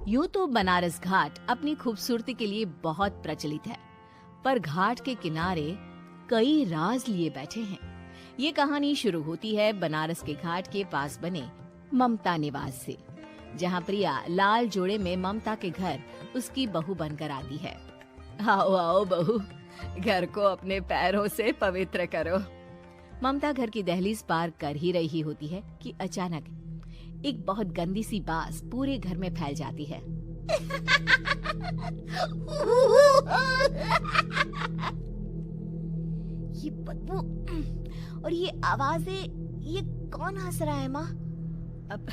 यूं तो बनारस घाट अपनी खूबसूरती के लिए बहुत प्रचलित है, पर घाट के किनारे कई राज लिए बैठे हैं। ये कहानी शुरू होती है बनारस के घाट के पास बने ममता निवास से, जहाँ प्रिया लाल जोड़े में ममता के घर उसकी बहू बनकर आती है। आओ आओ बहू, घर को अपने पैरों से पवित्र करो। ममता घर की दहलीज पार कर ही रही होती है कि अचानक एक बहुत गंदी सी बास पूरे घर में फैल जाती है। ये बदबू और ये आवाजें, ये कौन हंस रहा है माँ? अब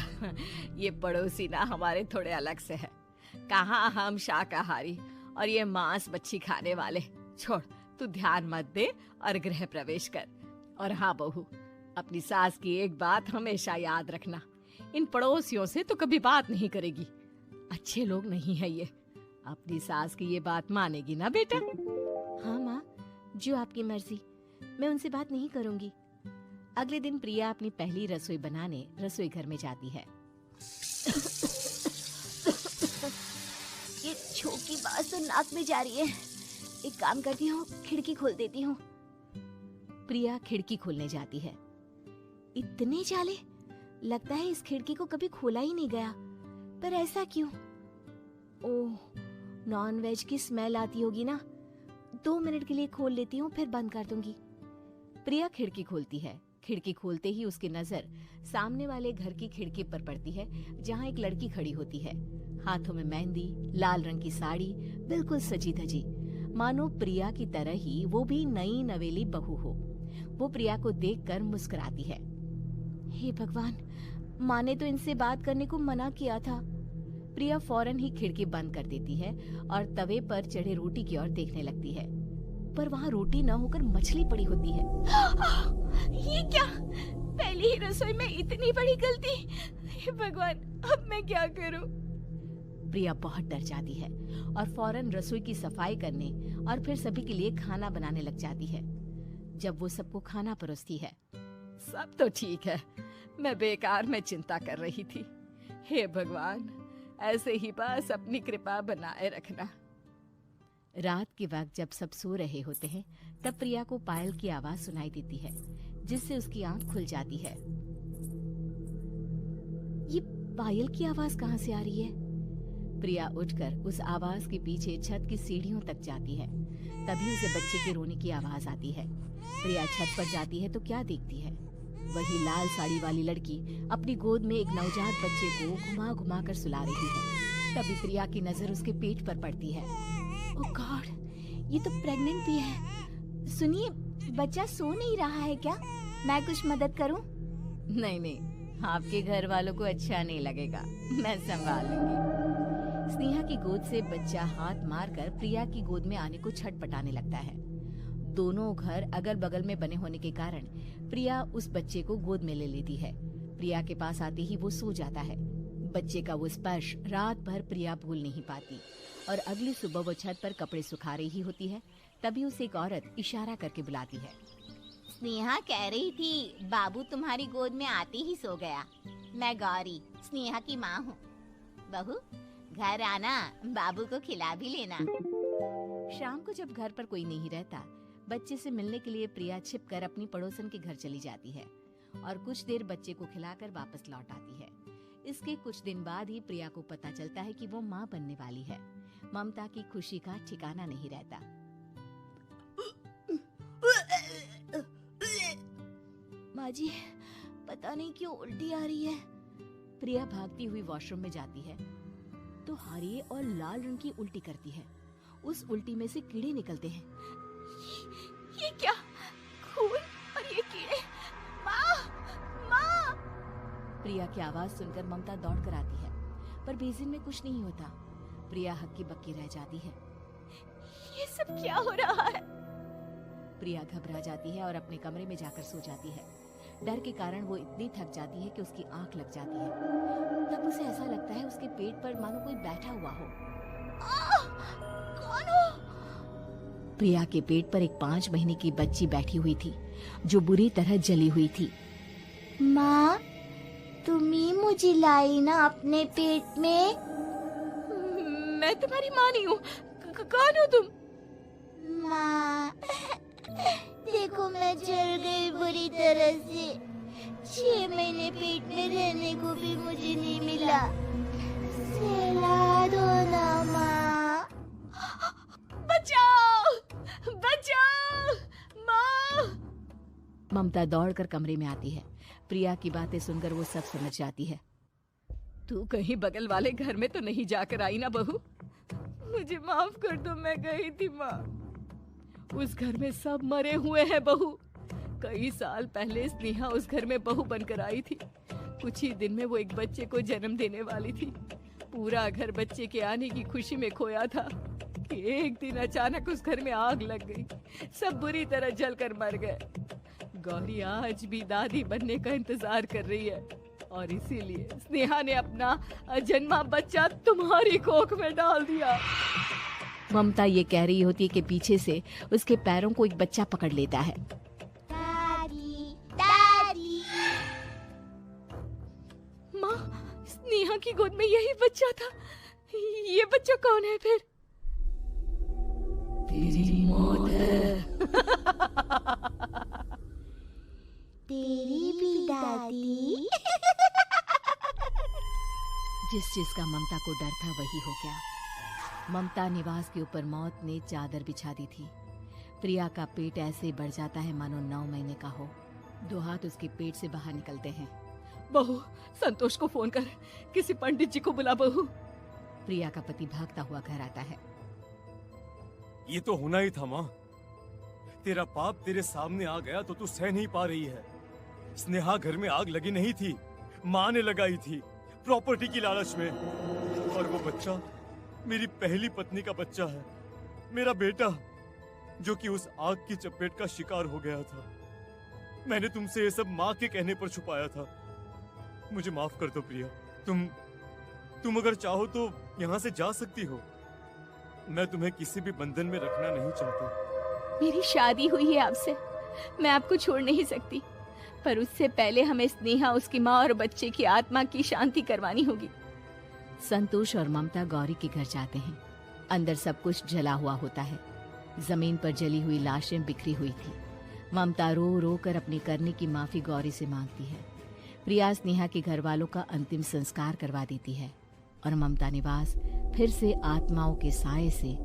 ये पड़ोसी ना हमारे थोड़े अलग से है। कहाँ हम शाकाहारी और ये मांस मच्छी खाने वाले। छोड़, तू ध्यान मत दे और गृह प्रवेश कर। और हाँ बहू, अपनी सास की एक बात हमेशा याद रखना, इन पड़ोसियों से तो कभी बात नहीं करेगी। अच्छे लोग नहीं है ये। अपनी सास की ये बात मानेगी ना बेटा? हाँ माँ, जो आपकी मर्जी, मैं उनसे बात नहीं करूंगी। अगले दिन प्रिया अपनी पहली रसोई बनाने रसोई घर में जाती है। ये छोटी बात तो नाक में जा रही है। एक काम करती हूँ, खिड़की खोल देती हूँ। प्रिया खिड़की खोलने जाती है। इतने जाले, लगता है इस खिड़की को कभी खोला ही नहीं गया। पर ऐसा क्यों? ओह, नॉन वेज की स्मेल आती होगी ना। 2 मिनट के लिए खोल लेती हूँ, फिर बंद कर दूंगी। प्रिया खिड़की खोलती है। खिड़की खोलते ही उसकी नजर सामने वाले घर की खिड़की पर पड़ती है, जहाँ एक लड़की खड़ी होती है। हाथों में मेहंदी, लाल रंग की साड़ी, बिल्कुल सजी धजी, मानो प्रिया की तरह ही वो भी नई नवेली बहू हो। वो प्रिया को देखकर मुस्कुराती है। हे भगवान, माँ ने तो इनसे बात करने को मना किया था। प्रिया फौरन ही खिड़की बंद कर देती है और तवे पर चढ़े रोटी की ओर देखने लगती है, पर वहाँ रोटी न होकर मछली पड़ी होती है। ये क्या? पहली ही रसोई में इतनी बड़ी गलती। हे भगवान, अब मैं क्या करूं? प्रिया बहुत डर जाती है और फौरन रसोई की सफाई करने और फिर सभी के लिए खाना बनाने लग जाती है। जब वो सबको खाना परोसती है, सब तो ठीक है, मैं बेकार में चिंता कर रही थी। हे भगवान, ऐसे ही बस अपनी कृपा बनाए रखना। रात के वक्त जब सब सो रहे होते हैं, तब प्रिया को पायल की आवाज सुनाई देती है, जिससे उसकी आंख खुल जाती है। ये पायल की आवाज कहाँ से आ रही है? प्रिया उठकर उस आवाज के पीछे छत की सीढ़ियों तक जाती है। तभी उसे बच्चे के रोने की आवाज आती है। प्रिया छत पर जाती है तो क्या देखती है? वही लाल साड़ी वाली लड़की अपनी गोद में एक नवजात बच्चे को घुमा घुमा कर सुला रही है। तभी प्रिया की नजर उसके पेट पर पड़ती है। ओह गॉड, ये तो प्रेग्नेंट भी है। सुनिए, बच्चा सो नहीं रहा है क्या? मैं कुछ मदद करूं? नहीं नहीं, आपके घर वालों को अच्छा नहीं लगेगा, मैं संभाल लूंगी। स्नेहा की गोद से बच्चा हाथ मारकर प्रिया की गोद में आने को छटपटाने लगता है। दोनों घर अगल बगल में बने होने के कारण प्रिया उस बच्चे को गोद में ले लेती है। प्रिया के पास आते ही वो सो जाता है। बच्चे का वो स्पर्श रात भर प्रिया भूल नहीं पाती और अगली सुबह वो छत पर कपड़े सुखा रही होती है। तभी उसे एक औरत इशारा करके बुलाती है। स्नेहा कह रही थी बाबू तुम्हारी गोद में आते ही सो गया। मैं गौरी, स्नेहा की माँ हूँ। बहू, घर आना, बाबू को खिला भी लेना। शाम को जब घर पर कोई नहीं रहता, बच्चे से मिलने के लिए प्रिया छिपकर अपनी पड़ोसन के घर चली जाती है और कुछ देर बच्चे को खिलाकर वापस लौट आती है। इसके कुछ दिन बाद ही प्रिया को पता चलता है कि वो माँ बनने वाली है। ममता की खुशी का ठिकाना नहीं रहता। माँ जी, पता नहीं क्यों उल्टी आ रही है। प्रिया भागती हुई वॉशरूम में जाती है तो हरे और लाल रंग की उल्टी करती है। उस उल्टी में से कीड़े निकलते हैं। ये क्या? खून और ये कीड़े! माँ! माँ! प्रिया की आवाज सुनकर ममता दौड़ कर आती है, पर बेसिन में कुछ नहीं होता। प्रिया हक्की बक्की रह जाती है। ये सब क्या हो रहा है? प्रिया घबरा जाती है और अपने कमरे में जाकर सो जाती है। डर के कारण वो इतनी थक जाती है कि उसकी आंख लग जाती है। तब उसे ऐसा लगता है उसके पेट पर मानो कोई बैठा हुआ हो। कौन हो? प्रिया के पेट पर एक 5 महीने की बच्ची बैठी हुई थी, जो बुरी तरह जली हुई थी। माँ, तुम ही मुझे लाई ना अपने पेट में? मैं तुम्हारी माँ नहीं हूँ। कौन हो तुम? माँ, देखो मैं जल गई बुरी तरह से। 6 महीने पेट में रहने को भी मुझे नहीं मिला। सहला दो ना माँ। बचाओ, बचाओ, माँ। ममता दौड़कर कमरे में आती है। प्रिया की बातें सुनकर वो सब समझ जाती है। तू कहीं बगल वाले घर में तो नहीं जाकर आई ना बहू? मुझे माफ कर दो, मैं गई थी माँ। उस घर में सब मरे हुए हैं बहू। कई साल पहले स्नेहा उस घर में बहू बनकर आई थी। कुछ ही दिन में वो एक बच्चे को जन्म देने वाली थी। पूरा घर बच्चे के आने की खुशी में खोया था कि एक दिन अचानक उस घर में आग लग गई। सब बुरी तरह जलकर मर गए। गौरी आज भी दादी बनने का इंतजार कर रही है और इसीलिए स्नेहा ने अपना अजन्मा बच्चा तुम्हारी कोख में डाल दिया। ममता ये कह रही होती है कि पीछे से उसके पैरों को एक बच्चा पकड़ लेता है। दादी, दादी। माँ, स्नेहा की गोद में यही बच्चा था। ये बच्चा कौन है फिर? तेरी मौत है। तेरी भी दादी। जिस चीज का ममता को डर था वही हो गया। ममता निवास के ऊपर मौत ने चादर बिछा दी थी। प्रिया का पेट ऐसे बढ़ जाता है मानो 9 महीने का हो। 2 हाथ उसके पेट से बाहर निकलते हैं। बहू, संतोष को फोन कर, किसी पंडित जी को बुला बहू। प्रिया का पति भागता हुआ घर आता है। ये तो होना ही था माँ। तेरा पाप तेरे सामने आ गया तो तू सह नहीं पा रही है। स्नेहा घर में आग लगी नहीं थी, माँ ने लगाई थी, प्रॉपर्टी की लालच में। और वो बच्चा मेरी पहली पत्नी का बच्चा है, मेरा बेटा, जो कि उस आग की चपेट का शिकार हो गया था। मैंने तुमसे ये सब माँ के कहने पर छुपाया था। मुझे माफ कर दो प्रिया। तुम अगर चाहो तो यहाँ से जा सकती हो। मैं तुम्हें किसी भी बंधन में रखना नहीं चाहता। मेरी शादी हुई है आपसे, मैं आपको छोड़ नहीं सकती, पर उससे पहले हमें स्नेहा, उसकी माँ और बच्चे की आत्मा की शांति करवानी होगी। संतोष और ममता गौरी के घर जाते हैं। अंदर सब कुछ जला हुआ होता है। जमीन पर जली हुई लाशें बिखरी हुई थी। ममता रो रो कर अपने करने की माफी गौरी से मांगती है। प्रिया स्नेहा के घर वालों का अंतिम संस्कार करवा देती है और ममता निवास फिर से आत्माओं के साए से